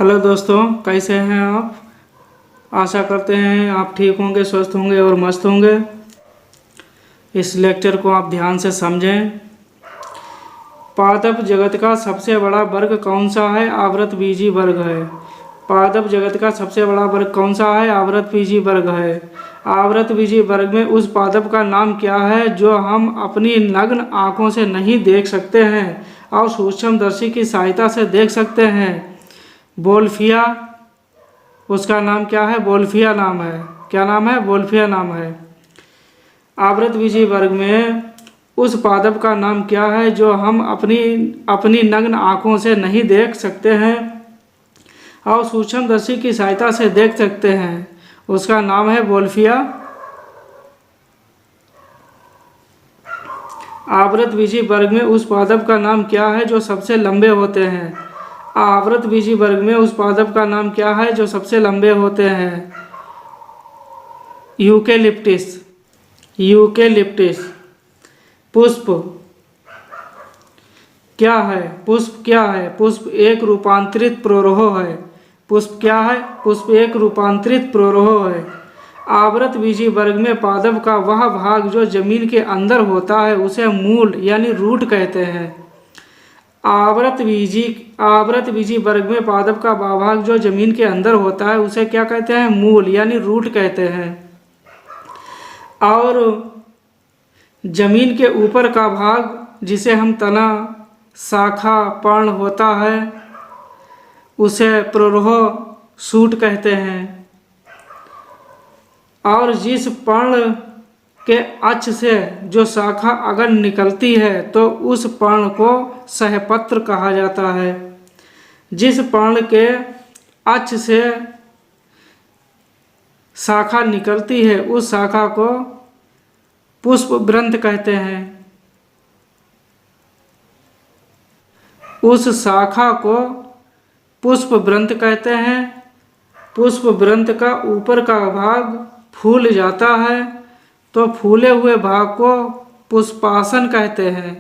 Hello दोस्तों, कैसे हैं आप। आशा करते हैं आप ठीक होंगे, स्वस्थ होंगे और मस्त होंगे। इस लेक्चर को आप ध्यान से समझें। पादप जगत का सबसे बड़ा वर्ग कौन सा है? आवृतबीजी वर्ग है। पादप जगत का सबसे बड़ा वर्ग कौन सा है? आवृतबीजी वर्ग है। आवृतबीजी वर्ग में उस पादप का नाम क्या है जो हम अपनी नग्न आँखों से नहीं देख सकते हैं और सूक्ष्मदर्शी की सहायता से देख सकते हैं? वोल्फिया। उसका नाम क्या है? वोल्फिया नाम है। क्या नाम है? वोल्फिया नाम है। आवृतबीजी वर्ग में उस पादप का नाम क्या है जो हम अपनी नग्न आँखों से नहीं देख सकते हैं और सूक्ष्मदर्शी की सहायता से देख सकते हैं? उसका नाम है वोल्फिया। आवृतबीजी वर्ग में उस पादप का नाम क्या है जो सबसे लंबे होते हैं? आवृतबीजी वर्ग में उस पादप का नाम क्या है जो सबसे लंबे होते हैं? यूकेलिप्टिस। यूकेलिप्टिस। पुष्प क्या है? पुष्प क्या है? पुष्प एक रूपांतरित प्रोरोह है। पुष्प क्या है? पुष्प एक रूपांतरित प्रोरोह है। आवृतबीजी वर्ग में पादप का वह भाग जो जमीन के अंदर होता है उसे मूल यानी रूट कहते हैं। आवृतबीजी वर्ग में पादप का वह भाग जो जमीन के अंदर होता है उसे क्या कहते हैं? मूल यानी रूट कहते हैं। और जमीन के ऊपर का भाग जिसे हम तना, शाखा, पर्ण होता है उसे प्रोरोह शूट कहते हैं। और जिस पर्ण के अक्ष से जो शाखा अगर निकलती है तो उस पर्ण को सहपत्र कहा जाता है। जिस पर्ण के अक्ष से शाखा निकलती है उस शाखा को पुष्पवृंत कहते हैं। उस शाखा को पुष्पवृंत कहते हैं। पुष्पवृंत का ऊपर का भाग फूल जाता है तो फूले हुए भाग को पुष्पासन कहते हैं।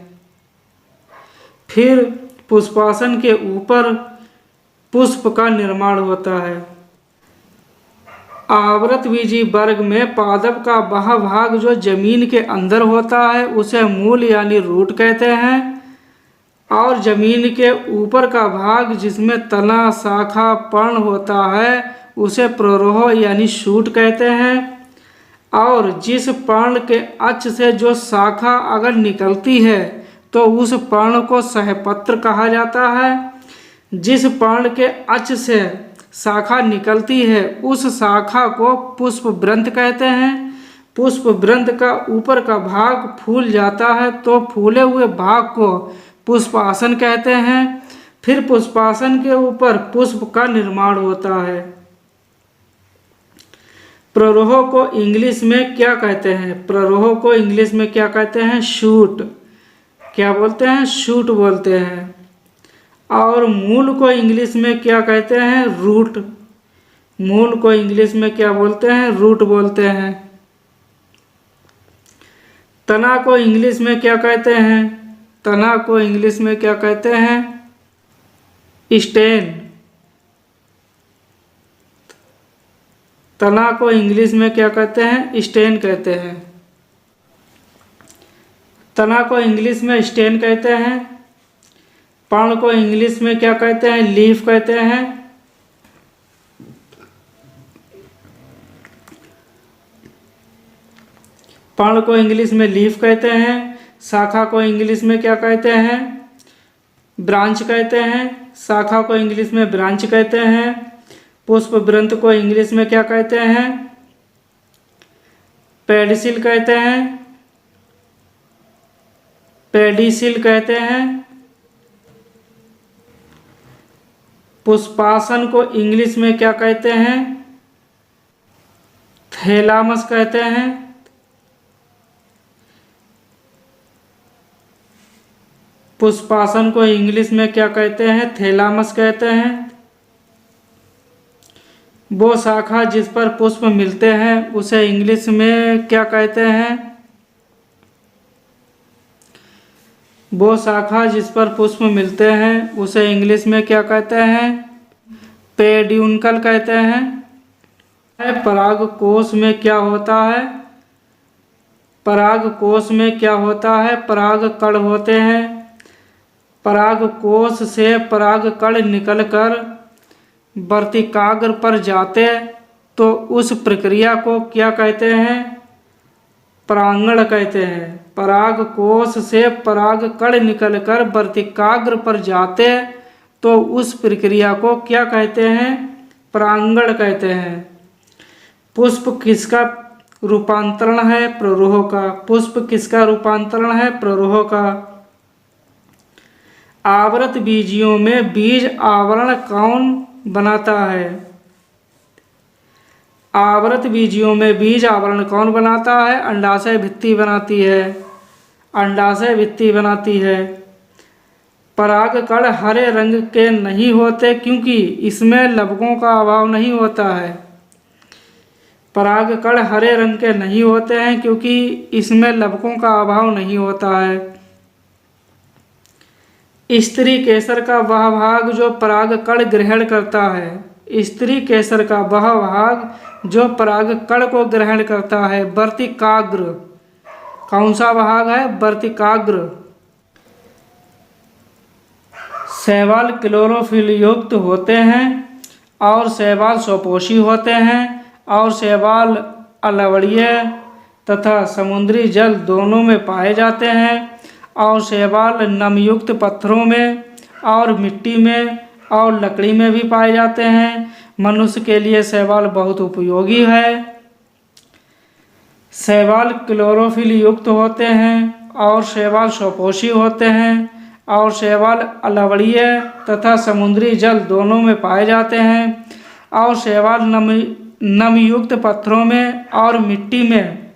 फिर पुष्पासन के ऊपर पुष्प का निर्माण होता है। आवृतबीजी वर्ग में पादप का वह भाग जो जमीन के अंदर होता है उसे मूल यानी रूट कहते हैं और जमीन के ऊपर का भाग जिसमें तना, शाखा, पर्ण होता है उसे प्रोरोह यानी शूट कहते हैं। और जिस पर्ण के अक्ष से जो शाखा अगर निकलती है तो उस पर्ण को सहपत्र कहा जाता है। जिस पर्ण के अक्ष से शाखा निकलती है उस शाखा को पुष्पवृंत कहते हैं। पुष्पवृंत का ऊपर का भाग फूल जाता है तो फूले हुए भाग को पुष्पासन कहते हैं। फिर पुष्पासन के ऊपर पुष्प का निर्माण होता है। प्रोरोह को इंग्लिश में क्या कहते हैं? प्रोरोह को इंग्लिश में क्या कहते हैं? शूट। क्या बोलते हैं? शूट बोलते हैं। और मूल को इंग्लिश में क्या कहते हैं? रूट। मूल को इंग्लिश में क्या बोलते हैं? रूट बोलते हैं। तना को इंग्लिश में क्या कहते हैं? तना को इंग्लिश में क्या कहते हैं? स्टेन। तना को इंग्लिश में क्या कहते हैं? स्टेन कहते हैं। तना को इंग्लिश में स्टेन कहते हैं। पर्ण को इंग्लिश में क्या कहते हैं? लीफ कहते हैं। पर्ण को इंग्लिश में लीफ कहते हैं। शाखा को इंग्लिश में क्या कहते हैं? ब्रांच कहते हैं। शाखा को इंग्लिश में ब्रांच कहते हैं। पुष्पवृंत को इंग्लिश में क्या कहते हैं? पेडिसिल कहते हैं। पेडिसिल कहते हैं। पुष्पासन को इंग्लिश में क्या कहते हैं? थैलामस कहते हैं। पुष्पासन को इंग्लिश में क्या कहते हैं? थैलामस कहते हैं। वो शाखा जिस पर पुष्प मिलते हैं उसे इंग्लिश में क्या कहते हैं? वो शाखा जिस पर पुष्प मिलते हैं उसे इंग्लिश में क्या कहते हैं? पेड्यूनकल कहते हैं। परागकोश में क्या होता है? परागकोश में क्या होता है? परागकण होते हैं। परागकोश से परागकण निकलकर वर्तिकाग्र पर जाते तो उस प्रक्रिया को क्या कहते हैं? परागण कहते हैं। परागकोश से परागकण निकलकर वर्तिकाग्र पर जाते तो उस प्रक्रिया को क्या कहते हैं? परागण कहते हैं। पुष्प किसका रूपांतरण है? प्ररोह का। पुष्प किसका रूपांतरण है? प्ररोह का। आवृत बीजियों में बीज आवरण कौन बनाता है? आवृत बीजियों में बीज आवरण कौन बनाता है? अंडाशय भित्ति बनाती है। अंडाशय भित्ति बनाती है। परागकण हरे रंग के नहीं होते क्योंकि इसमें लवकों का अभाव नहीं होता है। परागकण हरे रंग के नहीं होते हैं क्योंकि इसमें लवकों का अभाव नहीं होता है। स्त्री केसर का वह भाग जो परागकण ग्रहण करता है। स्त्री केसर का वह भाग जो परागकण को ग्रहण करता है। वर्तिकाग्र। कौन सा भाग है? वर्तिकाग्र। शैवाल क्लोरोफिल युक्त होते हैं और शैवाल स्वपोषी होते हैं और शैवाल अलवड़ीय तथा समुद्री जल दोनों में पाए जाते हैं और शैवाल नमयुक्त पत्थरों में और मिट्टी में और लकड़ी में भी पाए जाते हैं। मनुष्य के लिए शैवाल बहुत उपयोगी है। शैवाल क्लोरोफिल युक्त होते हैं और शैवाल स्वपोषी होते हैं और शैवाल अलवड़ीय तथा समुद्री जल दोनों में पाए जाते हैं और शैवाल नमयुक्त पत्थरों में और मिट्टी में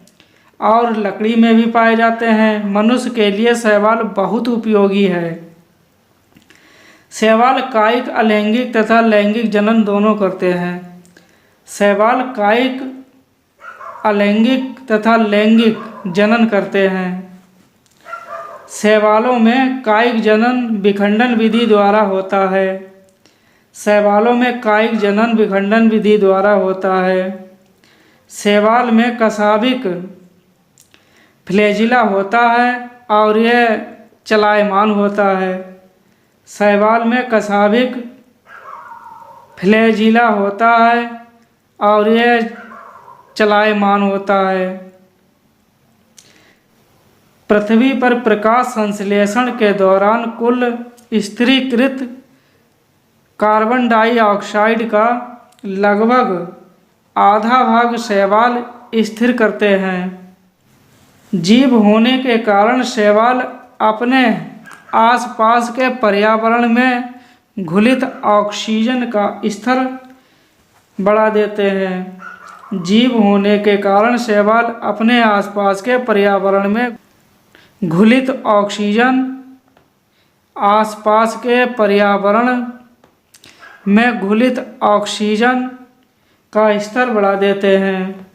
और लकड़ी में भी पाए जाते हैं। मनुष्य के लिए शैवाल बहुत उपयोगी है। शैवाल कायिक अलैंगिक तथा लैंगिक जनन दोनों करते हैं। शैवाल कायिक अलैंगिक तथा लैंगिक जनन करते हैं। शैवालों में कायिक जनन विखंडन विधि द्वारा होता है। शैवालों में कायिक जनन विखंडन विधि द्वारा होता है। शैवाल में कशाभिक फ्लैजिला होता है और यह चलायमान होता है। शैवाल में कशाभिक फ्लैजिला होता है और यह चलायमान होता है। पृथ्वी पर प्रकाश संश्लेषण के दौरान कुल स्थिरीकृत कार्बन डाइऑक्साइड का लगभग आधा भाग शैवाल स्थिर करते हैं। जीव होने के कारण शैवाल अपने आसपास के पर्यावरण में घुलित ऑक्सीजन का स्तर बढ़ा देते हैं। जीव होने के कारण शैवाल अपने आसपास के पर्यावरण में घुलित ऑक्सीजन आसपास के पर्यावरण में घुलित ऑक्सीजन का स्तर बढ़ा देते हैं।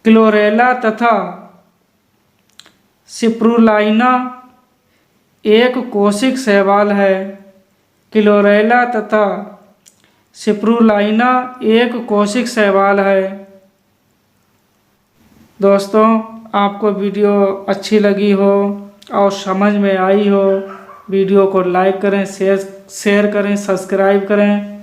क्लोरेला तथा सिप्रुलाइना एक कोशिक शैवाल है। क्लोरेला तथा सिप्रुलाइना एक कोशिक शैवाल है। दोस्तों, आपको वीडियो अच्छी लगी हो और समझ में आई हो, वीडियो को लाइक करें, शेयर करें, सब्सक्राइब करें।